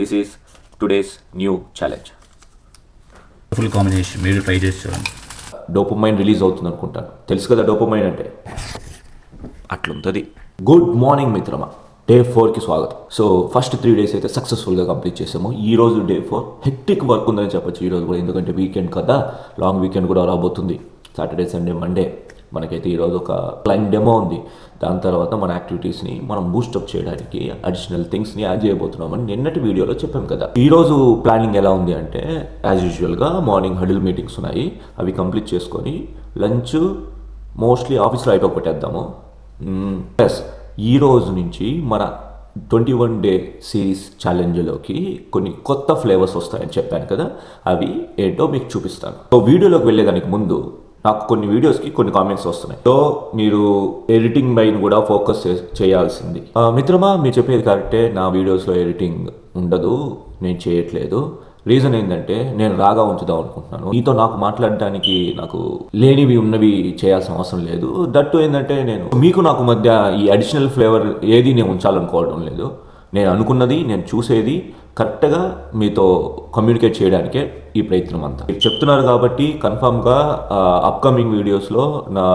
This is today's new challenge. Full combination మీరు try చేసి చూడండి. డోపమైన్ రిలీజ్ అవుతుంది అనుకుంటాను. తెలుసు కదా డోపమైన్ అంటే అట్లుంటుంది. గుడ్ మార్నింగ్ మిత్రమా, డే 4కి స్వాగతం. సో ఫస్ట్ 3 days అయితే సక్సెస్ఫుల్గా కంప్లీట్ చేసాము. ఈ రోజు డే 4 హెక్టిక్ వర్క్ ఉందని చెప్పొచ్చు ఈరోజు కూడా, ఎందుకంటే వీకెండ్ కదా, లాంగ్ వీకెండ్ కూడా రాబోతుంది. సాటర్డే, సండే, మండే మనకైతే ఈరోజు ఒక క్లైంట్ డెమో ఉంది. దాని తర్వాత మన యాక్టివిటీస్ని మనం బూస్టప్ చేయడానికి అడిషనల్ థింగ్స్ని యాడ్ చేయబోతున్నామని నిన్నటి వీడియోలో చెప్పాం కదా. ఈరోజు ప్లానింగ్ ఎలా ఉంది అంటే, యాజ్ యూజువల్గా మార్నింగ్ హడిల్ మీటింగ్స్ ఉన్నాయి, అవి కంప్లీట్ చేసుకొని లంచ్ మోస్ట్లీ ఆఫీస్లో అయిపో పెట్టేద్దాము. ప్లస్ ఈ రోజు నుంచి మన 21 day సిరీస్ ఛాలెంజ్లోకి కొన్ని కొత్త ఫ్లేవర్స్ వస్తాయని చెప్పాను కదా, అవి ఏంటో మీకు చూపిస్తాను. సో వీడియోలోకి వెళ్ళేదానికి ముందు నాకు కొన్ని వీడియోస్కి కొన్ని కామెంట్స్ వస్తున్నాయి. సో మీరు ఎడిటింగ్ పైన కూడా ఫోకస్ చేయాల్సింది. మిత్రమా, మీరు చెప్పేది కరెక్టే, నా వీడియోస్లో ఎడిటింగ్ ఉండదు, నేను చేయట్లేదు. రీజన్ ఏంటంటే నేను రాగా ఉంచుదాం అనుకుంటున్నాను. మీతో నాకు మాట్లాడడానికి నాకు లేనివి ఉన్నవి చేయాల్సిన అవసరం లేదు. దట్టు ఏంటంటే నేను మీకు నాకు మధ్య ఈ అడిషనల్ ఫ్లేవర్ ఏది నేను ఉంచాలనుకోవడం లేదు. నేను అనుకున్నది, నేను చూసేది కరెక్ట్గా మీతో కమ్యూనికేట్ చేయడానికే ఈ ప్రయత్నం అంతా. మీరు చెప్తున్నారు కాబట్టి కన్ఫామ్గా అప్కమింగ్ వీడియోస్లో నా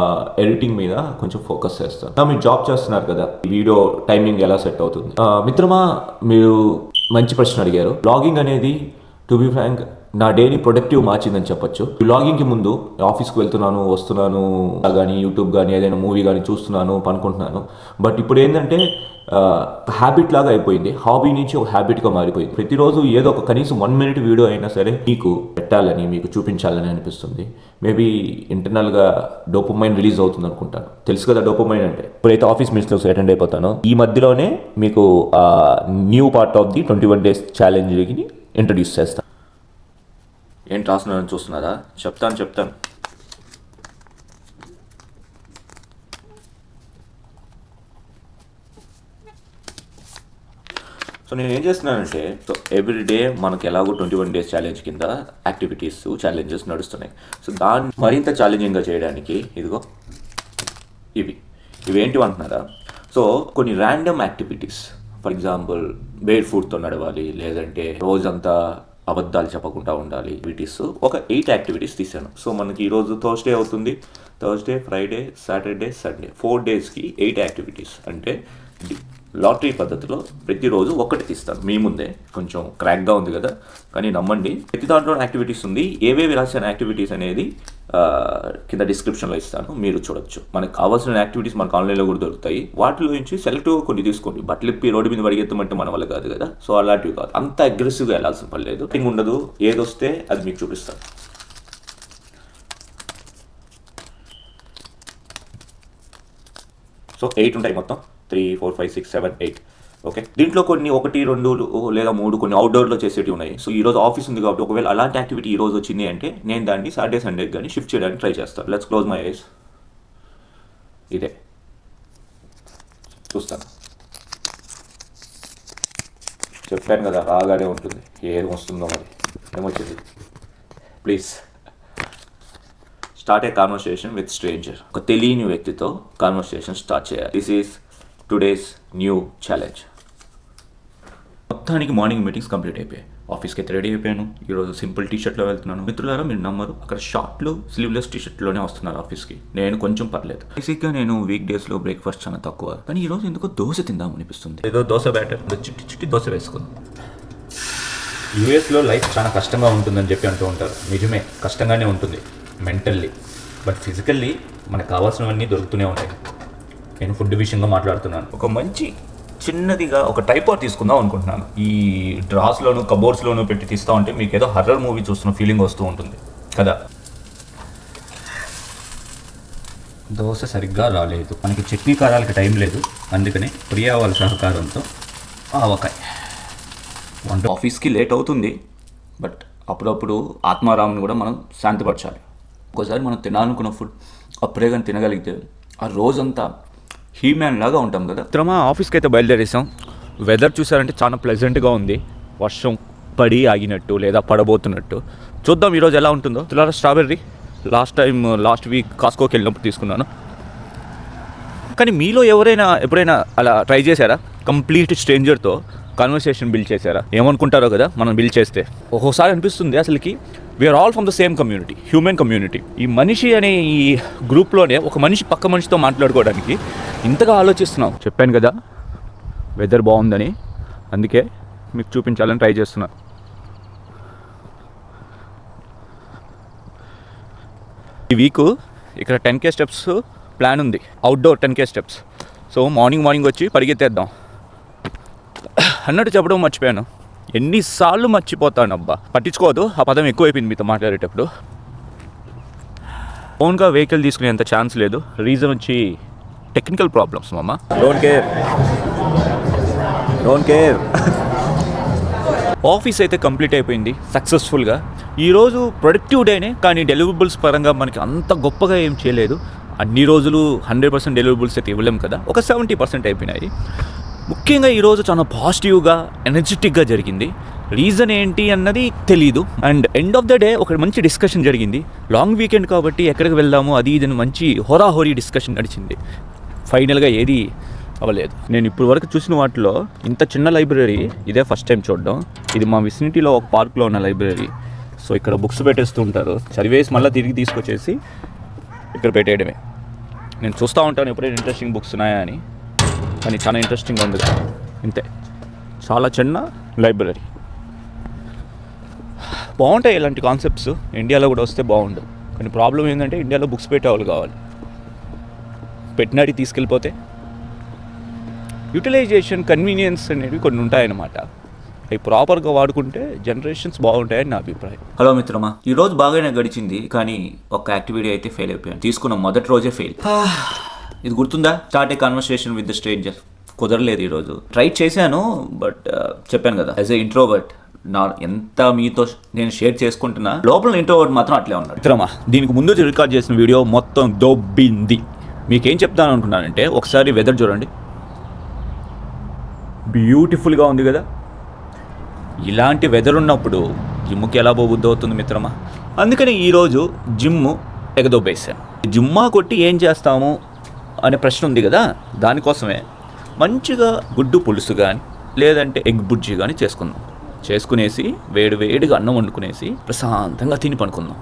ఎడిటింగ్ మీద కొంచెం ఫోకస్ చేస్తాను. మీరు జాబ్ చేస్తున్నారు కదా, ఈ వీడియో టైమింగ్ ఎలా సెట్ అవుతుంది? మిత్రమా, మీరు మంచి ప్రశ్న అడిగారు. బ్లాగింగ్ అనేది టు బి ఫ్రాంక్ నా డేని ప్రొడక్టివ్ మార్చిందని చెప్పొచ్చు. బ్లాగింగ్కి ముందు ఆఫీస్కి వెళ్తున్నాను, వస్తున్నాను, కానీ యూట్యూబ్ కానీ ఏదైనా మూవీ కానీ చూస్తున్నాను, పనుకుంటున్నాను. బట్ ఇప్పుడు ఏంటంటే హ్యాబిట్ లాగా అయిపోయింది, హాబీ నుంచి ఒక హ్యాబిట్గా మారిపోయింది. ప్రతిరోజు ఏదో ఒక కనీసం 1 minute వీడియో అయినా సరే మీకు పెట్టాలని, మీకు చూపించాలని అనిపిస్తుంది. మేబీ ఇంటర్నల్గా డోపమైన్ రిలీజ్ అవుతుంది అనుకుంటాను. తెలుసు కదా డోపమైన్ అంటే. ఇప్పుడైతే ఆఫీస్ మీట్స్లో అటెండ్ అయిపోతాను. ఈ మధ్యలోనే మీకు new part of the 21 days ఛాలెంజ్ని ఇంట్రడ్యూస్ చేస్తాను. ఏంటి రాస్తున్నారని చూస్తున్నారా? చెప్తాను. సో నేను ఏం చేస్తున్నానంటే, సో ఎవ్రీడే మనకు ఎలాగో 21 days ఛాలెంజ్ కింద యాక్టివిటీస్, ఛాలెంజెస్ నడుస్తున్నాయి. సో దాన్ని మరింత ఛాలెంజింగ్గా చేయడానికి ఇదిగో ఇవేంటివి అంటున్నారా? సో కొన్ని random activities, for example bare ఫుడ్తో నడవాలి, లేదంటే రోజంతా అబద్ధాలు చెప్పకుండా ఉండాలి. యాక్టివిటీస్ ఒక 8 యాక్టివిటీస్ తీసాను. సో మనకి ఈరోజు థర్స్డే అవుతుంది. Thursday, Friday, Saturday, Sunday 4 daysకి 8 activities. అంటే లాటరీ పద్ధతిలో ప్రతిరోజు ఒకటి తీస్తాను మీ ముందే. కొంచెం క్రాక్గా ఉంది కదా, కానీ నమ్మండి, ప్రతి దాంట్లో యాక్టివిటీస్ ఉంది. ఏవేవి రాసిన యాక్టివిటీస్ అనేది కింద డిస్క్రిప్షన్లో ఇస్తాను, మీరు చూడొచ్చు. మనకు కావాల్సిన యాక్టివిటీస్ మనకు ఆన్లైన్లో కూడా దొరుకుతాయి. వాటిలో నుంచి సెలెక్టివ్గా కొన్ని తీసుకోండి. బట్టలు ఇప్పి రోడ్డు మీద పరిగెత్తమంటే మన వల్ల కాదు కదా. సో అలాంటివి కాదు, అంత అగ్రెసివ్గా వెళ్ళాల్సిన పని లేదు. థింగ్ ఉండదు, ఏదొస్తే అది మీకు చూపిస్తాను. సో 8 ఉంటాయి మొత్తం, 3, 4, 5, 6, 7, 8. ఓకే, దీంట్లో కొన్ని 1, 2 లేదా 3 కొన్ని అవుట్డోర్లో చేసేవి ఉన్నాయి. సో ఈరోజు ఆఫీస్ ఉంది కాబట్టి ఒకవేళ అలాంటి యాక్టివిటీ ఈరోజు వచ్చింది అంటే నేను దాన్ని సాటర్డే, సండే కానీ షిఫ్ట్ చేయడానికి ట్రై చేస్తాను. Let's close my eyes. ఇదే చూస్తాను. చెప్పాను కదా, రాగానే ఉంటుంది. ఏం వస్తుందో మరి, ఏమొచ్చింది? Please start A conversation with stranger. ఒక తెలియని వ్యక్తితో కాన్వర్సేషన్ స్టార్ట్ చేయాలి. This is today's new challenge. మొత్తానికి మార్నింగ్ మీటింగ్స్ కంప్లీట్ అయిపోయాయి. ఆఫీస్కి అయితే రెడీ అయిపోయాను. ఈరోజు సింపుల్ టీషర్ట్లో వెళ్తున్నాను. మిత్రులారా, మీరు నమ్మరు, అక్కడ షార్ట్లు, స్లీవ్లెస్ టీషర్ట్లోనే వస్తున్నారు ఆఫీస్కి. నేను కొంచెం పర్లేదు. బేసిక్గా నేను వీక్ డేస్లో బ్రేక్ఫాస్ట్ చాలా తక్కువ, కానీ ఈరోజు ఎందుకో దోశ తిందాం అనిపిస్తుంది. ఏదో దోశ బ్యాటర్, చిట్టి దోశ వేసుకుందాం. యూఎస్లో లైఫ్ చాలా కష్టంగా ఉంటుందని చెప్పి అంటూ ఉంటారు. నిజమే, కష్టంగానే ఉంటుంది మెంటల్లీ, బట్ ఫిజికల్లీ మనకు కావాల్సినవన్నీ దొరుకుతూనే ఉంటాయి. నేను ఫుడ్ విషయంగా మాట్లాడుతున్నాను. ఒక మంచి చిన్నదిగా ఒక ట్రైపాడ్ తీసుకుందాం అనుకుంటున్నాను. ఈ డ్రాస్లోను, కబోర్డ్స్లోనూ పెట్టి తీస్తూ ఉంటే మీకు ఏదో హర్రర్ మూవీ చూస్తున్న ఫీలింగ్ వస్తూ ఉంటుంది కదా. దోశ సరిగ్గా రాలేదు, మనకి చట్నీ కారాలకి టైం లేదు, అందుకని ప్రియా వాళ్ళ సహకారంతో ఆవకాయ వంట. ఆఫీస్కి లేట్ అవుతుంది, బట్ అప్పుడప్పుడు ఆత్మారాముని కూడా మనం శాంతిపరచాలి. ఒక్కోసారి మనం తినాలనుకున్న ఫుడ్ అప్పుడే కానీ తినగలిగితే ఆ రోజంతా హ్యూమన్ లాగా ఉంటాం కదా. మిత్రమా, ఆఫీస్కి అయితే బయలుదేరేసాం. వెదర్ చూసారంటే చాలా ప్లెజెంట్గా ఉంది. వర్షం పడి ఆగినట్టు లేదా పడబోతున్నట్టు. చూద్దాం ఈరోజు ఎలా ఉంటుందో. స్ట్రాబెర్రీ లాస్ట్ వీక్ కాస్కోకి వెళ్ళినప్పుడు తీసుకున్నాను. కానీ మీలో ఎప్పుడైనా అలా ట్రై చేశారా? కంప్లీట్ స్ట్రేంజర్తో కన్వర్సేషన్ బిల్డ్ చేశారా? ఏమనుకుంటారో కదా మనం బిల్డ్ చేస్తే. ఒక్కోసారి అనిపిస్తుంది అసలుకి we are all from the same community, human community. ఈ మనిషి అనే ఈ గ్రూప్లోనే ఒక మనిషి పక్క మనిషితో మాట్లాడుకోవడానికి ఇంతగా ఆలోచిస్తున్నాం. చెప్పాను కదా వెదర్ బాగుందని, అందుకే మీకు చూపించాలని ట్రై చేస్తున్నా. ఈ వీక్ ఇక్కడ 10K స్టెప్స్ ప్లాన్ ఉంది, outdoor 10K steps. So morning వచ్చి పరిగెత్తేద్దాం అన్నట్టు చెప్పడం మర్చిపోయాను. ఎన్నిసార్లు మర్చిపోతాను అబ్బా, పట్టించుకోవద్దు, ఆ పదం ఎక్కువైపోయింది మీతో మాట్లాడేటప్పుడు. ఓన్గా వెహికల్ తీసుకునేంత ఛాన్స్ లేదు. రీజన్ వచ్చి టెక్నికల్ ప్రాబ్లమ్స్ మామ. Don't care. ఆఫీస్ అయితే కంప్లీట్ అయిపోయింది సక్సెస్ఫుల్గా. ఈరోజు ప్రొడక్టివ్ డేనే, కానీ డెలివరబుల్స్ పరంగా మనకి అంత గొప్పగా ఏం చేయలేదు. అన్ని రోజులు 100% డెలివరబుల్స్ అయితే ఇవ్వలేము కదా, ఒక 70% అయిపోయినాయి. ముఖ్యంగా ఈరోజు చాలా పాజిటివ్గా ఎనర్జెటిక్గా జరిగింది. రీజన్ ఏంటి అన్నది తెలీదు. And end of the day ఒక మంచి డిస్కషన్ జరిగింది. లాంగ్ వీకెండ్ కాబట్టి ఎక్కడికి వెళ్దాము అది ఇది మంచి హోరాహోరీ డిస్కషన్ నడిచింది. ఫైనల్గా ఏది అవ్వలేదు. నేను ఇప్పుడు వరకు చూసిన వాటిలో ఇంత చిన్న లైబ్రరీ ఇదే ఫస్ట్ టైం చూడడం. ఇది మా విసినిటీలో ఒక పార్క్లో ఉన్న లైబ్రరీ. సో ఇక్కడ బుక్స్ పెట్టేస్తూ ఉంటారు, చదివేసి మళ్ళీ తిరిగి తీసుకొచ్చేసి ఇక్కడ పెట్టేయడమే. నేను చూస్తూ ఉంటాను ఎప్పుడైనా ఇంట్రెస్టింగ్ బుక్స్ ఉన్నాయా అని, కానీ చాలా ఇంట్రెస్టింగ్గా ఉంది. ఇంతే, చాలా చిన్న లైబ్రరీ. బాగుంటాయి ఇలాంటి కాన్సెప్ట్స్, ఇండియాలో కూడా వస్తే బాగుండు. కానీ ప్రాబ్లం ఏంటంటే ఇండియాలో బుక్స్ పెట్టేవాళ్ళు కావాలి. పెట్టినది తీసుకెళ్ళిపోతే యూటిలైజేషన్, కన్వీనియన్స్ అనేవి కొన్ని ఉంటాయన్నమాట. అవి ప్రాపర్గా వాడుకుంటే జనరేషన్స్ బాగుంటాయని నా అభిప్రాయం. హలో మిత్రమా, ఈరోజు బాగానే గడిచింది, కానీ ఒక యాక్టివిటీ అయితే ఫెయిల్ అయిపోయాను. తీసుకున్న మొదటి రోజే ఫెయిల్. ఇది గుర్తుందా? Start A conversation with the stranger. కుదరలేదు ఈరోజు. ట్రై చేశాను, బట్ చెప్పాను కదా, యాజ్ ఏ ఇంట్రోవర్ట్ నా ఎంత మీతో నేను షేర్ చేసుకుంటున్నా, లోపల ఇంట్రోవర్ట్ మాత్రం అట్లే ఉన్నాడు. మిత్రమా, దీనికి ముందు రికార్డ్ చేసిన వీడియో మొత్తం దొబ్బింది. మీకేం చెప్తాను అనుకున్నానంటే, ఒకసారి వెదర్ చూడండి, బ్యూటిఫుల్గా ఉంది కదా. ఇలాంటి వెదర్ ఉన్నప్పుడు జిమ్కి ఎలా పోబుద్ది అవుతుంది మిత్రమా? అందుకని ఈరోజు జిమ్ ఎగదొబ్బేసాను. జిమ్మా కొట్టి ఏం చేస్తాము అనే ప్రశ్న ఉంది కదా, దానికోసమే మంచిగా గుడ్డు పులుసు కానీ లేదంటే ఎగ్ బుజ్జి కానీ చేసుకుందాం. చేసుకునేసి వేడిగా అన్నం వండుకునేసి ప్రశాంతంగా తిని పనుకుందాం.